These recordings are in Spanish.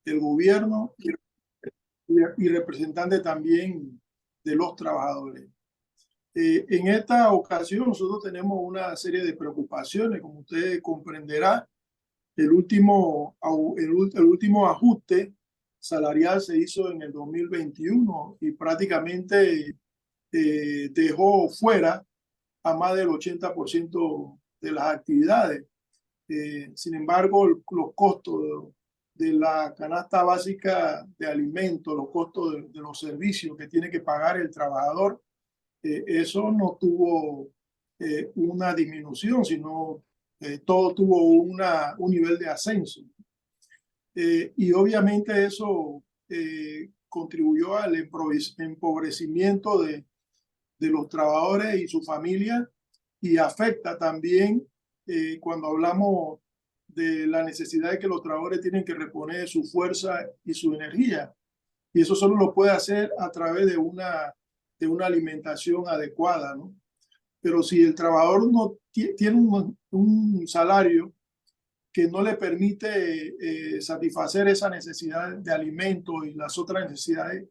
del gobierno y representante también de los trabajadores. En esta ocasión nosotros tenemos una serie de preocupaciones, como usted comprenderá. El último ajuste salarial se hizo en el 2021 y prácticamente dejó fuera a más del 80% de las actividades. Sin embargo, los costos de la canasta básica de alimentos, los costos de los servicios que tiene que pagar el trabajador, eso no tuvo una disminución, sino todo tuvo un nivel de ascenso. Y obviamente eso contribuyó al empobrecimiento de los trabajadores y su familia, y afecta también cuando hablamos de la necesidad de que los trabajadores tienen que reponer su fuerza y su energía. Y eso solo lo puede hacer a través de una alimentación adecuada, ¿no? Pero si el trabajador no tiene un salario que no le permite satisfacer esa necesidad de alimento y las otras necesidades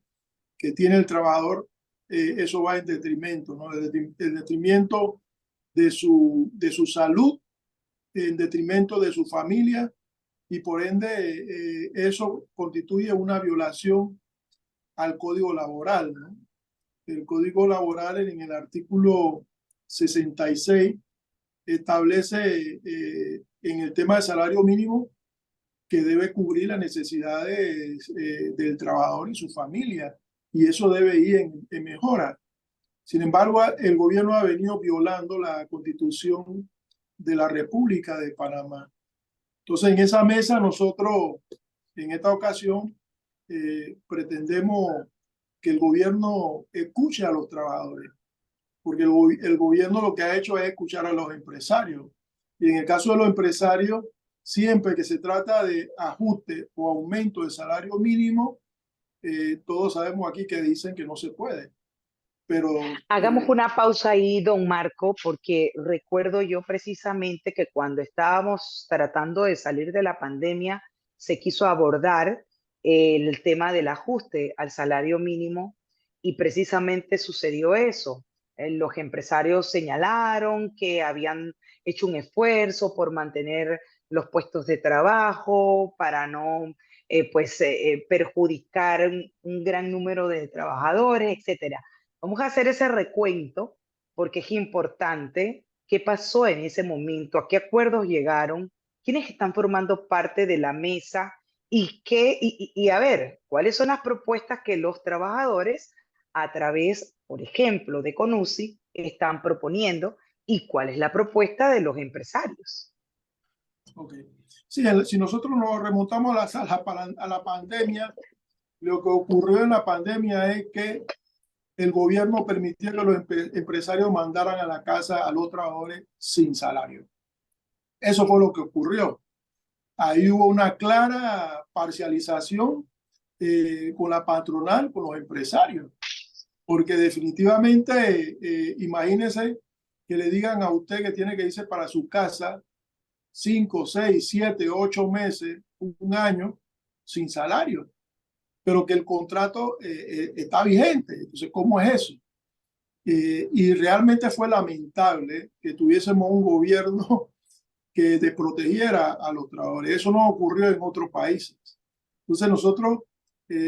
que tiene el trabajador, eso va en detrimento, ¿no? En detrimento de su salud, en detrimento de su familia, y por ende eso constituye una violación al Código Laboral, ¿no? El Código Laboral en el artículo 66 establece en el tema de salario mínimo que debe cubrir las necesidades del trabajador y su familia, y eso debe ir en mejora. Sin embargo, el gobierno ha venido violando la Constitución de la República de Panamá. Entonces, en esa mesa nosotros, en esta ocasión, pretendemos que el gobierno escuche a los trabajadores, porque el gobierno lo que ha hecho es escuchar a los empresarios. Y en el caso de los empresarios, siempre que se trata de ajuste o aumento del salario mínimo, todos sabemos aquí que dicen que no se puede. Pero Hagamos una pausa ahí, don Marco, porque recuerdo yo precisamente que cuando estábamos tratando de salir de la pandemia, se quiso abordar el tema del ajuste al salario mínimo y precisamente sucedió eso. Los empresarios señalaron que habían hecho un esfuerzo por mantener los puestos de trabajo para no perjudicar un gran número de trabajadores, etcétera. Vamos a hacer ese recuento porque es importante qué pasó en ese momento, a qué acuerdos llegaron, quiénes están formando parte de la mesa y a ver, cuáles son las propuestas que los trabajadores a través, por ejemplo, de CONUSI están proponiendo y cuál es la propuesta de los empresarios. okay. Sí, si nosotros nos remontamos a la pandemia, lo que ocurrió en la pandemia es que el gobierno permitía que los empresarios mandaran a la casa a los trabajadores sin salario. Eso fue lo que ocurrió. Ahí hubo una clara parcialización con la patronal, con los empresarios, porque definitivamente, imagínense que le digan a usted que tiene que irse para su casa 5, 6, 7, 8 meses, un año sin salario, pero que el contrato está vigente. Entonces, ¿cómo es eso? Y realmente fue lamentable que tuviésemos un gobierno que desprotegiera a los trabajadores. Eso no ocurrió en otros países. Entonces nosotros,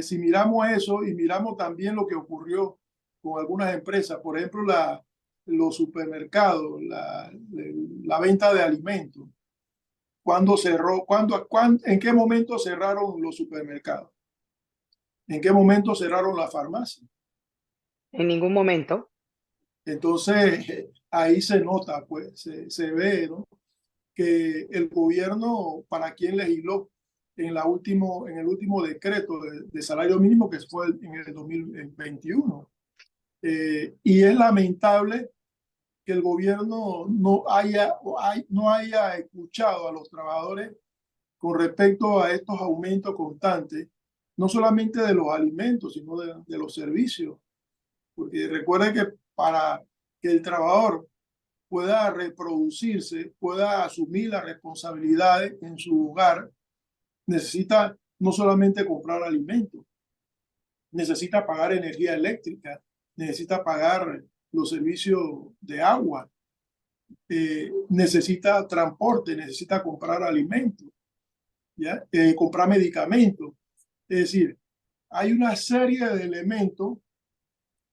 si miramos eso y miramos también lo que ocurrió con algunas empresas, por ejemplo, los supermercados, la venta de alimentos, ¿cuándo cerró? ¿En qué momento cerraron los supermercados? ¿En qué momento cerraron las farmacias? En ningún momento. Entonces, ahí se nota, pues, se ve, ¿no?, que el gobierno, para quien legisló en el último decreto de salario mínimo, que fue en el 2021. Y es lamentable que el gobierno no haya escuchado a los trabajadores con respecto a estos aumentos constantes, no solamente de los alimentos, sino de los servicios. Porque recuerden que para que el trabajador pueda reproducirse, pueda asumir las responsabilidades en su hogar, necesita no solamente comprar alimentos, necesita pagar energía eléctrica, necesita pagar los servicios de agua, necesita transporte, necesita comprar alimentos, ¿ya? Comprar medicamentos. Es decir, hay una serie de elementos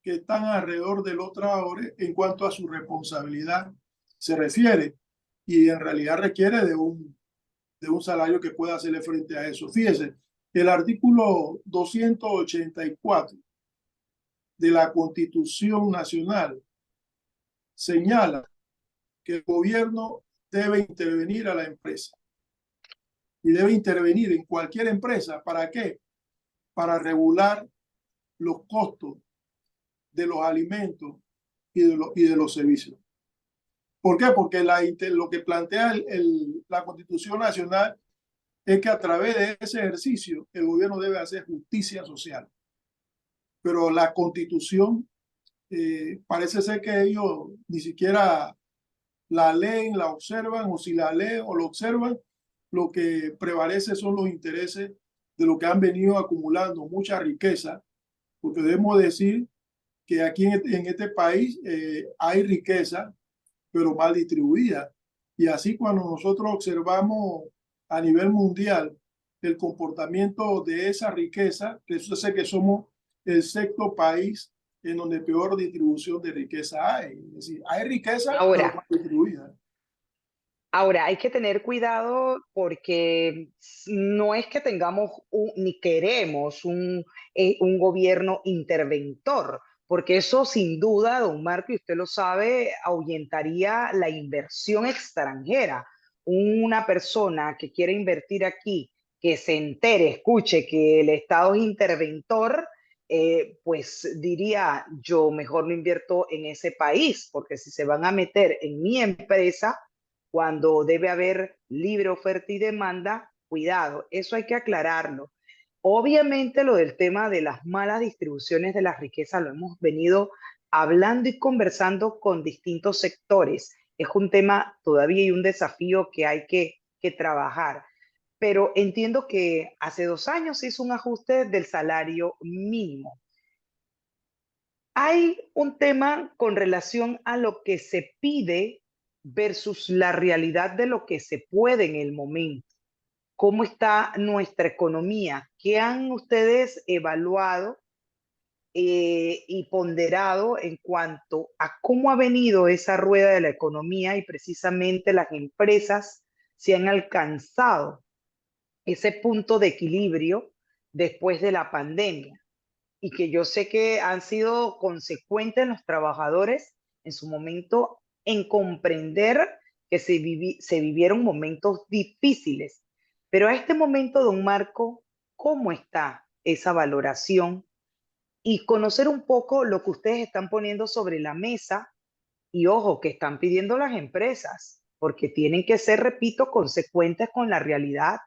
que están alrededor de los trabajadores en cuanto a su responsabilidad se refiere, y en realidad requiere de un salario que pueda hacerle frente a eso. Fíjese, el artículo 284 de la Constitución Nacional señala que el gobierno debe intervenir a la empresa, y debe intervenir en cualquier empresa. ¿Para qué? Para regular los costos de los alimentos y de los servicios. ¿Por qué? Porque lo que plantea la Constitución Nacional es que a través de ese ejercicio el gobierno debe hacer justicia social. Pero la Constitución parece ser que ellos ni siquiera la leen, la observan, o si la leen o lo observan, lo que prevalece son los intereses de lo que han venido acumulando mucha riqueza, porque debemos decir que aquí en este país hay riqueza, pero mal distribuida. Y así cuando nosotros observamos a nivel mundial el comportamiento de esa riqueza, resulta que somos el sexto país en donde peor distribución de riqueza hay. Es decir, hay riqueza, pero mal Ahora, distribuida. Ahora, hay que tener cuidado porque no es que tengamos ni queremos un gobierno interventor, porque eso sin duda, don Marco, y usted lo sabe, ahuyentaría la inversión extranjera. Una persona que quiere invertir aquí, que se entere, escuche que el Estado es interventor, pues diría, yo mejor no invierto en ese país, porque si se van a meter en mi empresa, cuando debe haber libre oferta y demanda, cuidado, eso hay que aclararlo. Obviamente lo del tema de las malas distribuciones de la riqueza lo hemos venido hablando y conversando con distintos sectores. Es un tema todavía y un desafío que hay que trabajar. Pero entiendo que hace 2 años se hizo un ajuste del salario mínimo. Hay un tema con relación a lo que se pide versus la realidad de lo que se puede en el momento. ¿Cómo está nuestra economía? ¿Qué han ustedes evaluado y ponderado en cuanto a cómo ha venido esa rueda de la economía y precisamente las empresas se han alcanzado ese punto de equilibrio después de la pandemia? Y que yo sé que han sido consecuentes los trabajadores en su momento en comprender que se vivieron momentos difíciles. Pero a este momento, don Marco, ¿cómo está esa valoración? Y conocer un poco lo que ustedes están poniendo sobre la mesa y ojo, que están pidiendo las empresas, porque tienen que ser, repito, consecuentes con la realidad,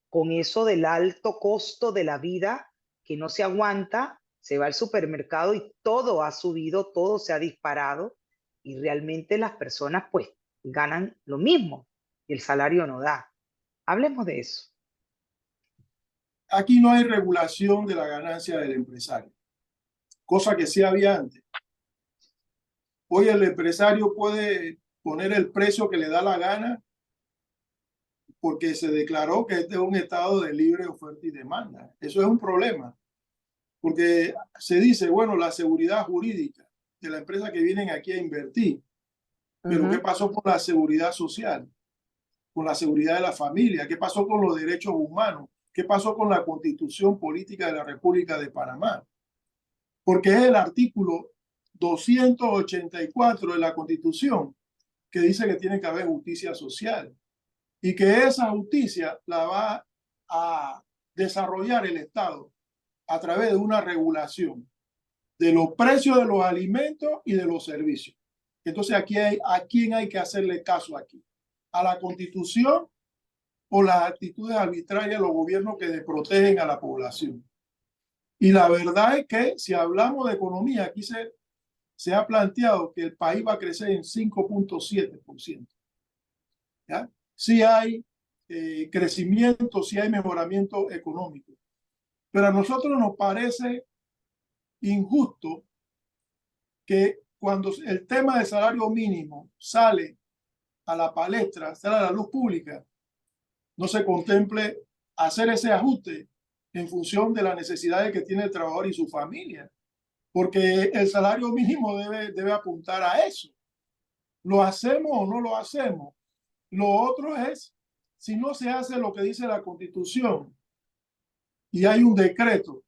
con eso del alto costo de la vida que no se aguanta, se va al supermercado y todo ha subido, todo se ha disparado y realmente las personas pues ganan lo mismo y el salario no da. Hablemos de eso. Aquí no hay regulación de la ganancia del empresario, cosa que sí había antes. Hoy el empresario puede poner el precio que le da la gana porque se declaró que este es un estado de libre oferta y demanda. Eso es un problema, porque se dice, bueno, la seguridad jurídica de la empresa que vienen aquí a invertir, pero ¿qué pasó con la seguridad social? Con la seguridad de la familia, ¿qué pasó con los derechos humanos? ¿Qué pasó con la Constitución Política de la República de Panamá? Porque es el artículo 284 de la Constitución que dice que tiene que haber justicia social y que esa justicia la va a desarrollar el Estado a través de una regulación de los precios de los alimentos y de los servicios. Entonces, ¿a quién hay que hacerle caso aquí? ¿A la Constitución o las actitudes arbitrarias de los gobiernos que desprotegen a la población? Y la verdad es que si hablamos de economía, aquí se ha planteado que el país va a crecer en 5.7%. ¿Ya? Sí hay crecimiento, si hay mejoramiento económico. Pero a nosotros nos parece injusto que cuando el tema del salario mínimo sale a la palestra, sale a la luz pública, no se contemple hacer ese ajuste en función de las necesidades que tiene el trabajador y su familia, porque el salario mínimo debe apuntar a eso. ¿Lo hacemos o no lo hacemos? Lo otro es, si no se hace lo que dice la Constitución y hay un decreto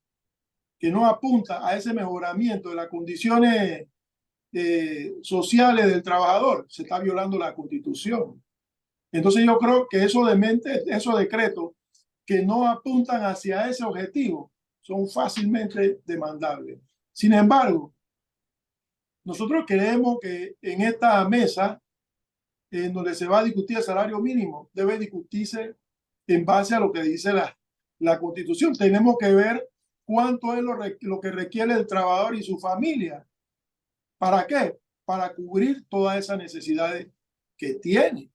que no apunta a ese mejoramiento de las condiciones sociales del trabajador, se está violando la Constitución. Entonces yo creo que esos decretos que no apuntan hacia ese objetivo son fácilmente demandables. Sin embargo, nosotros creemos que en esta mesa, en donde se va a discutir el salario mínimo, debe discutirse en base a lo que dice la Constitución. Tenemos que ver cuánto es lo que requiere el trabajador y su familia. ¿Para qué? Para cubrir todas esas necesidades que tiene.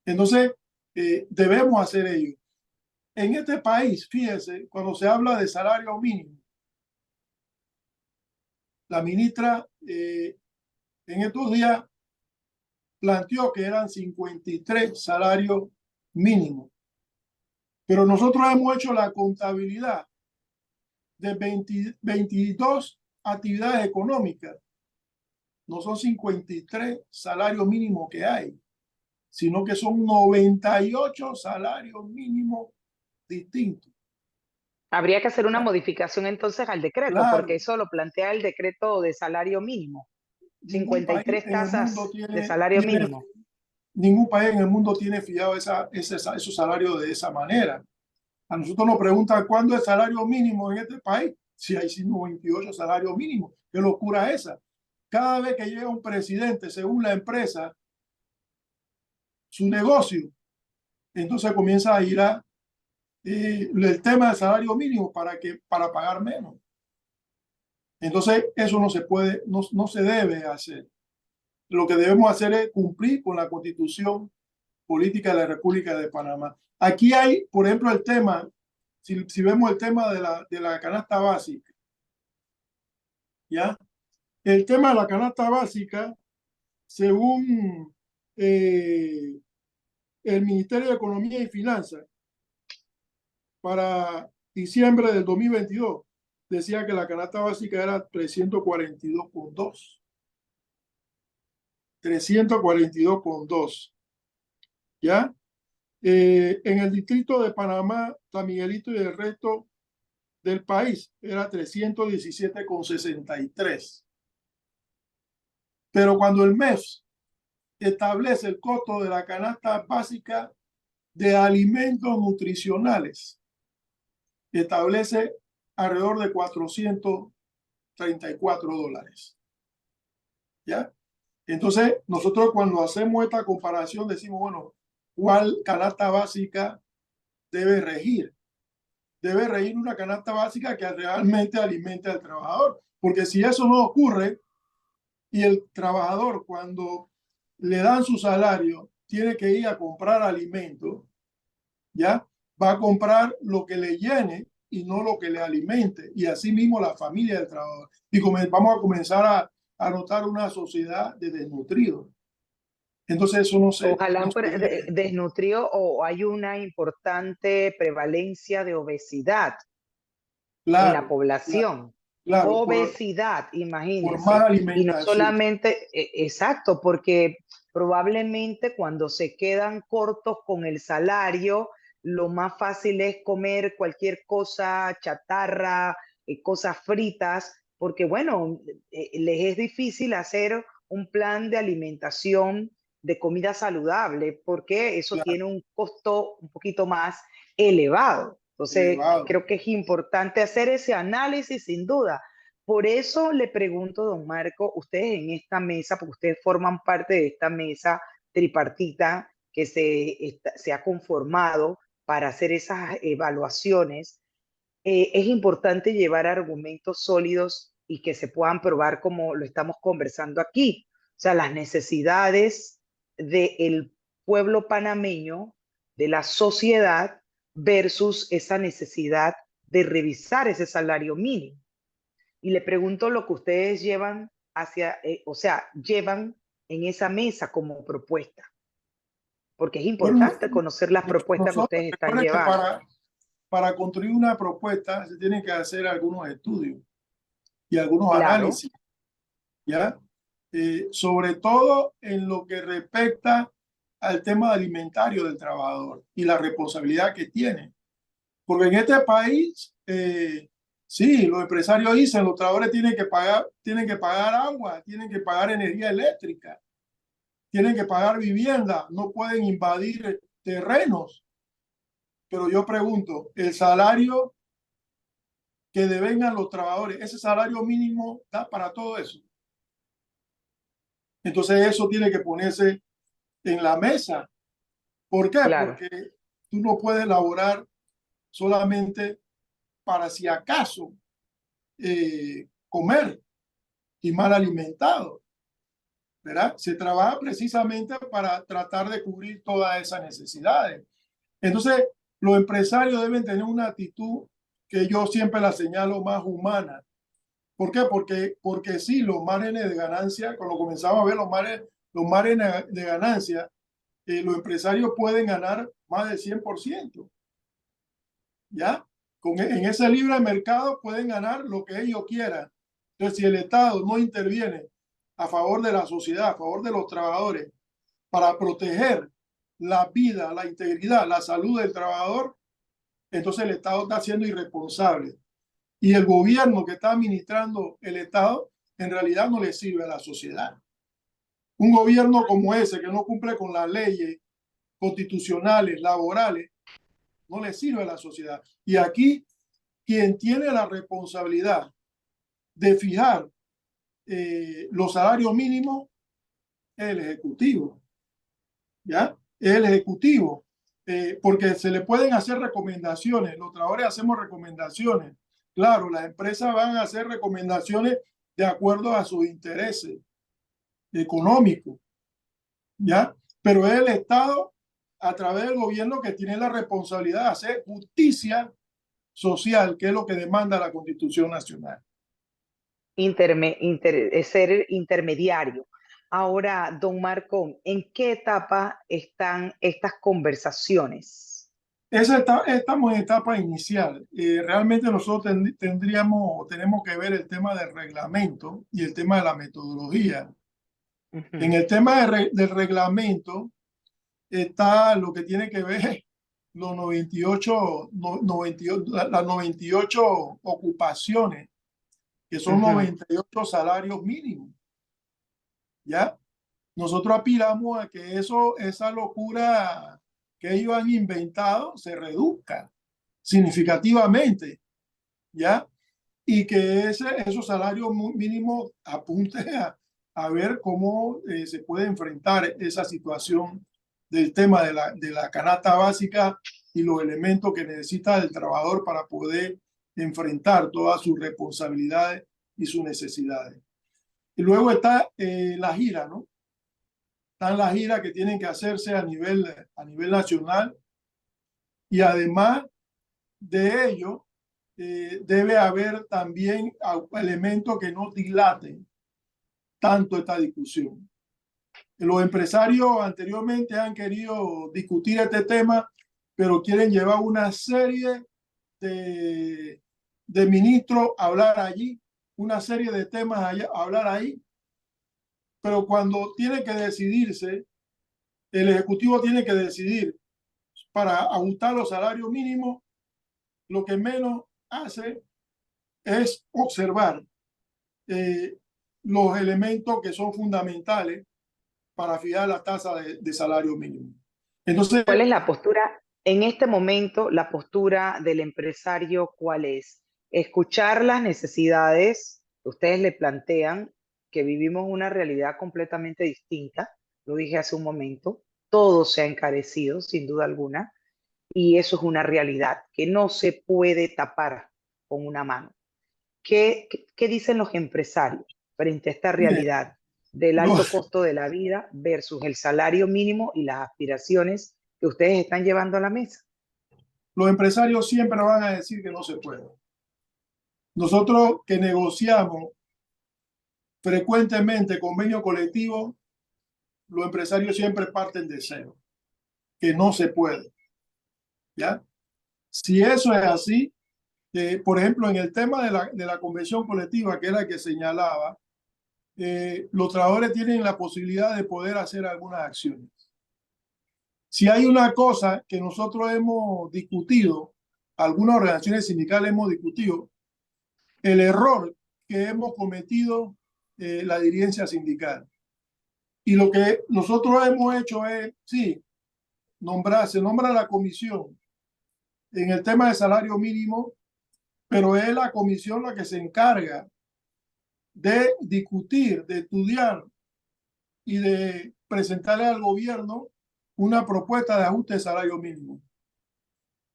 Entonces, debemos hacer ello. En este país, fíjense, cuando se habla de salario mínimo, la ministra en estos días planteó que eran 53 salarios mínimos. Pero nosotros hemos hecho la contabilidad de 22 actividades económicas. No son 53 salarios mínimos que hay, sino que son 98 salarios mínimos distintos. Habría que hacer una modificación entonces al decreto, porque Claro, eso lo plantea el decreto de salario mínimo. ningún país 53 en el mundo tasas de salario mínimo. ningún país en el mundo tiene fijado esos salarios de esa manera. A nosotros nos preguntan cuándo es salario mínimo en este país. Si hay 98 salarios mínimos. ¿Qué locura es esa? Cada vez que llega un presidente, según la empresa, su negocio, entonces comienza a ir a el tema del salario mínimo para pagar menos. Entonces, eso no se puede, no se debe hacer. Lo que debemos hacer es cumplir con la Constitución Política de la República de Panamá. Aquí hay, por ejemplo, el tema, si vemos el tema de la canasta básica, ¿ya? El tema de la canasta básica, según el Ministerio de Economía y Finanzas, para diciembre del 2022, decía que la canasta básica era 342,2. 342,2. ¿Ya? En el distrito de Panamá, San Miguelito y el resto del país era 317,63. Pero cuando el MEF establece el costo de la canasta básica de alimentos nutricionales, establece alrededor de $434. ¿Ya? Entonces, nosotros cuando hacemos esta comparación decimos, bueno, ¿cuál canasta básica debe regir? Debe regir una canasta básica que realmente alimente al trabajador. Porque si eso no ocurre y el trabajador cuando le dan su salario tiene que ir a comprar alimentos, ¿ya? Va a comprar lo que le llene y no lo que le alimente. Y así mismo la familia del trabajador. Y vamos a comenzar a notar una sociedad de desnutridos. Entonces eso Ojalá no se debe. desnutrido o hay una importante prevalencia de obesidad en la Claro, población. claro, Obesidad, por más imagínense. Y no alimentación. solamente, exacto, porque probablemente cuando se quedan cortos con el salario, lo más fácil es comer cualquier cosa chatarra, cosas fritas, porque bueno, les es difícil hacer un plan de alimentación de comida saludable, porque eso Claro, tiene un costo un poquito más elevado. Entonces, elevado. creo que es importante hacer ese análisis sin duda. Por eso le pregunto, don Marco, ustedes en esta mesa, porque ustedes forman parte de esta mesa tripartita que se ha conformado para hacer esas evaluaciones, es importante llevar argumentos sólidos y que se puedan probar como lo estamos conversando aquí. O sea, las necesidades del pueblo panameño de la sociedad versus esa necesidad de revisar ese salario mínimo. Y le pregunto lo que ustedes llevan o sea, llevan en esa mesa como propuesta, porque es Bueno, importante conocer las propuestas que nosotros, ustedes están recuerden que llevando. para construir una propuesta se tienen que hacer algunos estudios y algunos Claro, análisis, ¿ya? Sobre todo en lo que respecta al tema alimentario del trabajador y la responsabilidad que tiene. Porque en este país, sí, los empresarios dicen, los trabajadores tienen que pagar agua, tienen que pagar energía eléctrica, tienen que pagar vivienda, no pueden invadir terrenos. Pero yo pregunto, el salario que devengan los trabajadores, ese salario mínimo da para todo eso. Entonces eso tiene que ponerse en la mesa. ¿Por qué? claro, Porque tú no puedes laborar solamente para si acaso comer y mal alimentado, ¿verdad? Se trabaja precisamente para tratar de cubrir todas esas necesidades. Entonces, los empresarios deben tener una actitud que yo siempre la señalo más humana. ¿Por qué? Porque sí, los márgenes de ganancia, cuando comenzamos a ver los márgenes de ganancia, los empresarios pueden ganar más del 100%, ¿ya? En ese libre mercado pueden ganar lo que ellos quieran. Entonces, si el Estado no interviene a favor de la sociedad, a favor de los trabajadores, para proteger la vida, la integridad, la salud del trabajador, entonces el Estado está siendo irresponsable. Y el gobierno que está administrando el Estado en realidad no le sirve a la sociedad. Un gobierno como ese que no cumple con las leyes constitucionales, laborales, no le sirve a la sociedad. Y aquí quien tiene la responsabilidad de fijar los salarios mínimos es el Ejecutivo, ¿ya? Es el Ejecutivo, porque se le pueden hacer recomendaciones, los trabajadores hacemos recomendaciones, claro, las empresas van a hacer recomendaciones de acuerdo a sus intereses económicos, ¿ya? Pero es el Estado, a través del gobierno, que tiene la responsabilidad de hacer justicia social, que es lo que demanda la Constitución Nacional. ser intermediario. Ahora, don Marco, ¿en qué etapa están estas conversaciones? Estamos en etapa inicial. Realmente nosotros tenemos que ver el tema del reglamento y el tema de la metodología. En Ujú, el tema del reglamento está lo que tiene que ver los 98, las 98 ocupaciones, que son ujú. 98 salarios mínimos, ¿ya? Nosotros aspiramos a que esa locura que ellos han inventado se reduzca significativamente, ¿ya? Y que esos salarios mínimos apunten a ver cómo se puede enfrentar esa situación del tema de la canasta básica y los elementos que necesita el trabajador para poder enfrentar todas sus responsabilidades y sus necesidades. Y luego está la gira, ¿no? Están las giras que tienen que hacerse a nivel nacional y además de ello, debe haber también elementos que no dilaten tanto esta discusión. Los empresarios anteriormente han querido discutir este tema, pero quieren llevar una serie de, de ministros a hablar allí, una serie de temas a hablar ahí, pero cuando tiene que decidirse, el Ejecutivo tiene que decidir para ajustar los salarios mínimos, lo que menos hace es observar eh, los elementos que son fundamentales para fijar la tasa de salario mínimo. Entonces, ¿Cuál es la postura en este momento, la postura del empresario? ¿Cuál es? Escuchar las necesidades que ustedes le plantean, que vivimos una realidad completamente distinta, lo dije hace un momento, todo se ha encarecido, sin duda alguna, y eso es una realidad que no se puede tapar con una mano. ¿Qué dicen los empresarios frente a esta mire, realidad del alto los, costo de la vida versus el salario mínimo y las aspiraciones que ustedes están llevando a la mesa? Los empresarios siempre van a decir que no se puede. Nosotros que negociamos frecuentemente convenio colectivo, los empresarios siempre parten de cero, que no se puede. ¿Ya? Si eso es así, por ejemplo, en el tema de la convención colectiva, que era el que señalaba, los trabajadores tienen la posibilidad de poder hacer algunas acciones. Si hay una cosa que nosotros hemos discutido, algunas organizaciones sindicales hemos discutido, el error que hemos cometido la dirigencia sindical. Y lo que nosotros hemos hecho es, sí, se nombra la comisión en el tema de salario mínimo, pero es la comisión la que se encarga de discutir, de estudiar y de presentarle al gobierno una propuesta de ajuste de salario mínimo.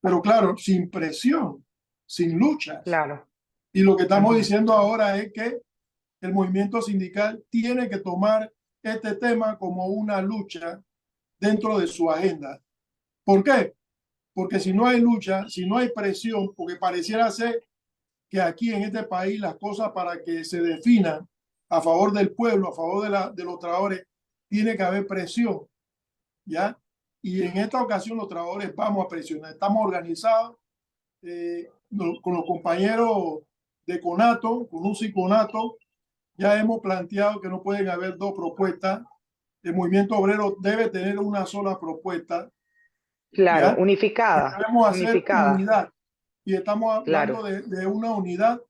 Pero claro, sin presión, sin luchas. Claro. Y lo que estamos diciendo ahora es que el movimiento sindical tiene que tomar este tema como una lucha dentro de su agenda. ¿Por qué? Porque si no hay lucha, si no hay presión, porque pareciera ser que aquí en este país las cosas para que se definan a favor del pueblo, a favor de los trabajadores, tiene que haber presión, ¿ya? Y en esta ocasión los trabajadores vamos a presionar. Estamos organizados con los compañeros de CONATO, con UCI CONATO, ya hemos planteado que no pueden haber dos propuestas. El movimiento obrero debe tener una sola propuesta. Claro, ¿Ya? unificada. Debemos hacer Unificada. unidad. Y estamos hablando Claro. de una unidad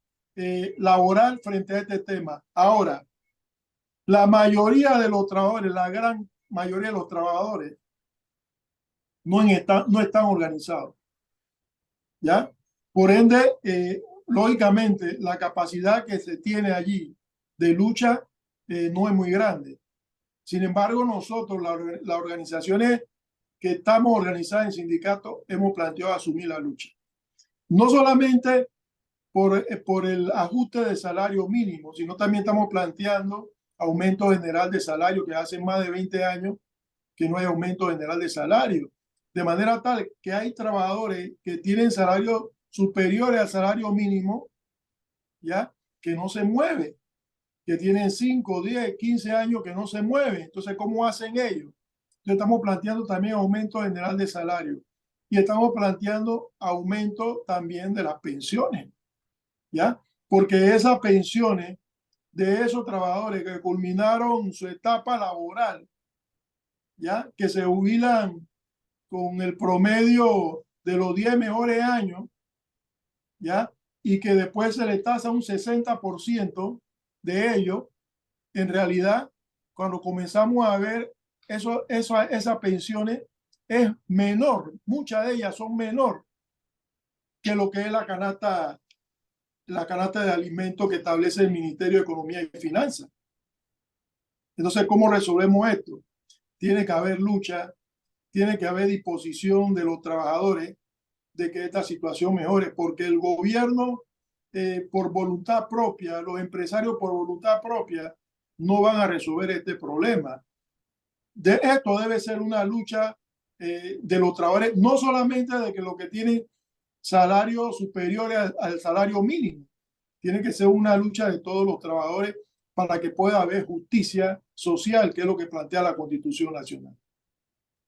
laboral frente a este tema. Ahora, la mayoría de los trabajadores, la gran mayoría de los trabajadores, no están organizados. ¿Ya? Por ende, lógicamente, la capacidad que se tiene allí de lucha no es muy grande. Sin embargo, nosotros, las organizaciones que estamos organizadas en sindicatos, hemos planteado asumir la lucha. No solamente por el ajuste de salario mínimo, sino también estamos planteando aumento general de salario, que hace más de 20 años que no hay aumento general de salario. De manera tal que hay trabajadores que tienen salarios superiores al salario mínimo, ¿ya? Que no se mueven, que tienen 5, 10, 15 años que no se mueven. Entonces, ¿cómo hacen ellos? Entonces, estamos planteando también aumento general de salario y estamos planteando aumento también de las pensiones, ¿ya? Porque esas pensiones de esos trabajadores que culminaron su etapa laboral, ¿ya? Que se jubilan con el promedio de los 10 mejores años, ¿ya? Y que después se le tasa un 60% de ellos, en realidad, cuando comenzamos a ver esas pensiones, es menor, muchas de ellas son menor que lo que es la canasta de alimentos que establece el Ministerio de Economía y Finanzas. Entonces, ¿cómo resolvemos esto? Tiene que haber lucha, tiene que haber disposición de los trabajadores de que esta situación mejore, porque el gobierno, por voluntad propia, los empresarios por voluntad propia, no van a resolver este problema. Esto debe ser una lucha de los trabajadores, no solamente de que los que tienen salarios superiores al salario mínimo, tiene que ser una lucha de todos los trabajadores para que pueda haber justicia social, que es lo que plantea la Constitución Nacional.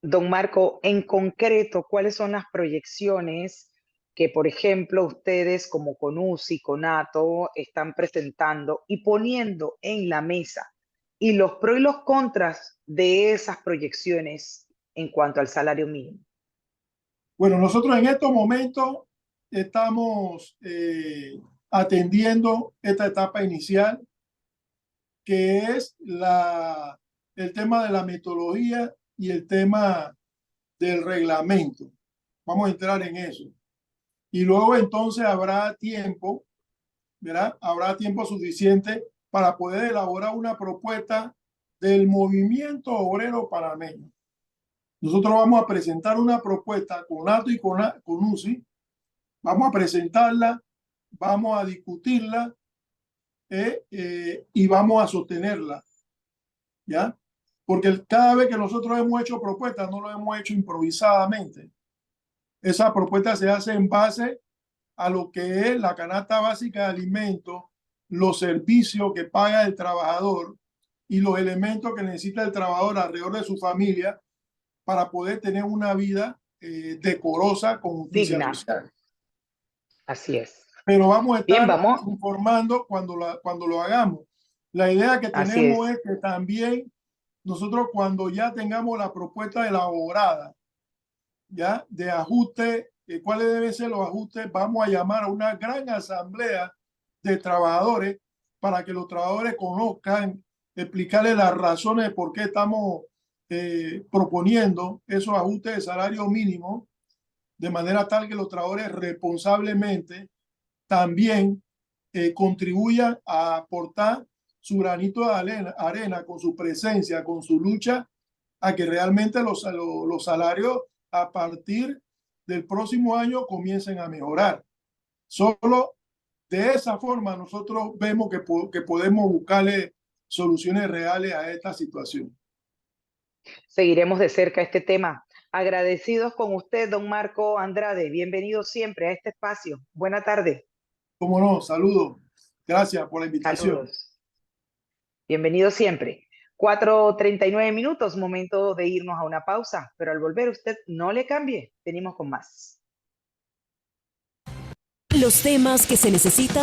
Don Marco, en concreto, ¿cuáles son las proyecciones que, por ejemplo, ustedes como CONUSI, CONATO, están presentando y poniendo en la mesa? Y los pros y los contras de esas proyecciones en cuanto al salario mínimo. Bueno, nosotros en estos momentos estamos atendiendo esta etapa inicial, que es el tema de la metodología y el tema del reglamento. Vamos a entrar en eso. Y luego entonces habrá tiempo, ¿verdad? Habrá tiempo suficiente para poder elaborar una propuesta del movimiento obrero panameño. Nosotros vamos a presentar una propuesta con ATO y con UCI, vamos a presentarla, vamos a discutirla y vamos a sostenerla, ¿ya? porque cada vez que nosotros hemos hecho propuestas, no lo hemos hecho improvisadamente. Esa propuesta se hace en base a lo que es la canasta básica de alimentos, los servicios que paga el trabajador y los elementos que necesita el trabajador alrededor de su familia para poder tener una vida decorosa con justicia Digna. social. Así es. Pero vamos a estar Bien, vamos. informando cuando lo hagamos. La idea que tenemos es que también nosotros, cuando ya tengamos la propuesta elaborada, ya de ajuste, cuáles deben ser los ajustes, vamos a llamar a una gran asamblea de trabajadores para que los trabajadores conozcan, explicarles las razones de por qué estamos proponiendo esos ajustes de salario mínimo, de manera tal que los trabajadores responsablemente también contribuyan a aportar su granito de arena con su presencia, con su lucha, a que realmente los salarios a partir del próximo año comiencen a mejorar. Solo de esa forma nosotros vemos que podemos buscarle soluciones reales a esta situación. Seguiremos de cerca este tema. Agradecidos con usted, don Marco Andrade. Bienvenido siempre a este espacio. Buena tarde. Cómo no, saludos. Gracias por la invitación. Saludos. Bienvenido siempre. 4:39 minutos, momento de irnos a una pausa, pero al volver usted no le cambie, venimos con más. Los temas que se necesitan